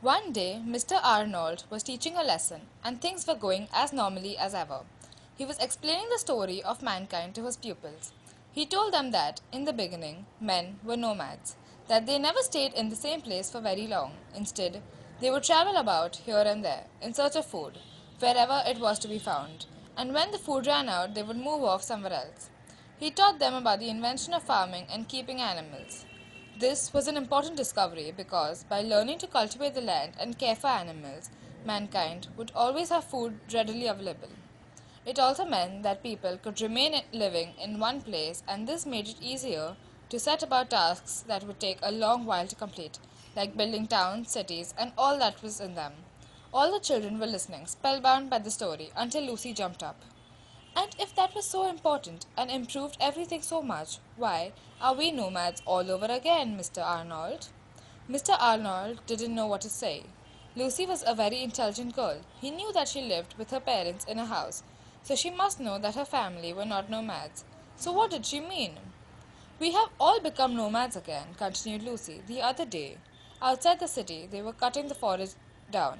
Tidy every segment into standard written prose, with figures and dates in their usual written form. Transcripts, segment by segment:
One day, Mr. Arnold was teaching a lesson, and things were going as normally as ever. He was explaining the story of mankind to his pupils. He told them that, in the beginning, men were nomads, that they never stayed in the same place for very long. Instead, they would travel about here and there, in search of food, wherever it was to be found, and when the food ran out, they would move off somewhere else. He taught them about the invention of farming and keeping animals. This was an important discovery because by learning to cultivate the land and care for animals, mankind would always have food readily available. It also meant that people could remain living in one place, and this made it easier to set about tasks that would take a long while to complete, like building towns, cities, and all that was in them. All the children were listening, spellbound by the story, until Lucy jumped up. And if that was so important and improved everything so much, why are we nomads all over again, Mr. Arnold? Mr. Arnold didn't know what to say. Lucy was a very intelligent girl. He knew that she lived with her parents in a house, so she must know that her family were not nomads. So what did she mean? We have all become nomads again, continued Lucy. The other day, outside the city, they were cutting the forest down.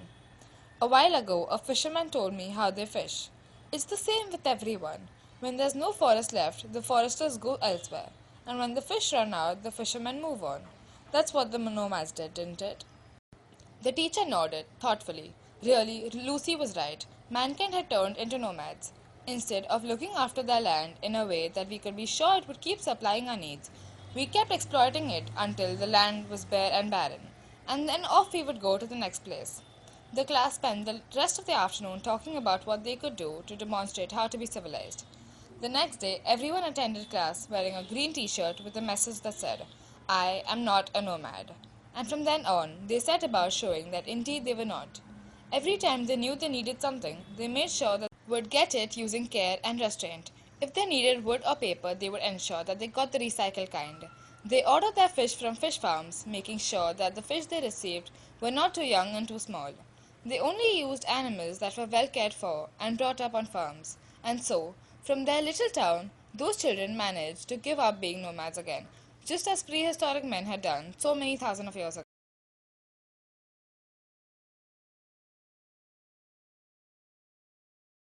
A while ago, a fisherman told me how they fish. It's the same with everyone. When there's no forest left, the foresters go elsewhere. And when the fish run out, the fishermen move on. That's what the nomads did, didn't it? The teacher nodded, thoughtfully. Really, Lucy was right. Mankind had turned into nomads. Instead of looking after their land in a way that we could be sure it would keep supplying our needs, we kept exploiting it until the land was bare and barren. And then off we would go to the next place. The class spent the rest of the afternoon talking about what they could do to demonstrate how to be civilized. The next day, everyone attended class wearing a green t-shirt with a message that said, "I am not a nomad." And from then on, they set about showing that indeed they were not. Every time they knew they needed something, they made sure that they would get it using care and restraint. If they needed wood or paper, they would ensure that they got the recycled kind. They ordered their fish from fish farms, making sure that the fish they received were not too young and too small. They only used animals that were well cared for and brought up on farms. And so, from their little town, those children managed to give up being nomads again, just as prehistoric men had done so many thousands of years ago.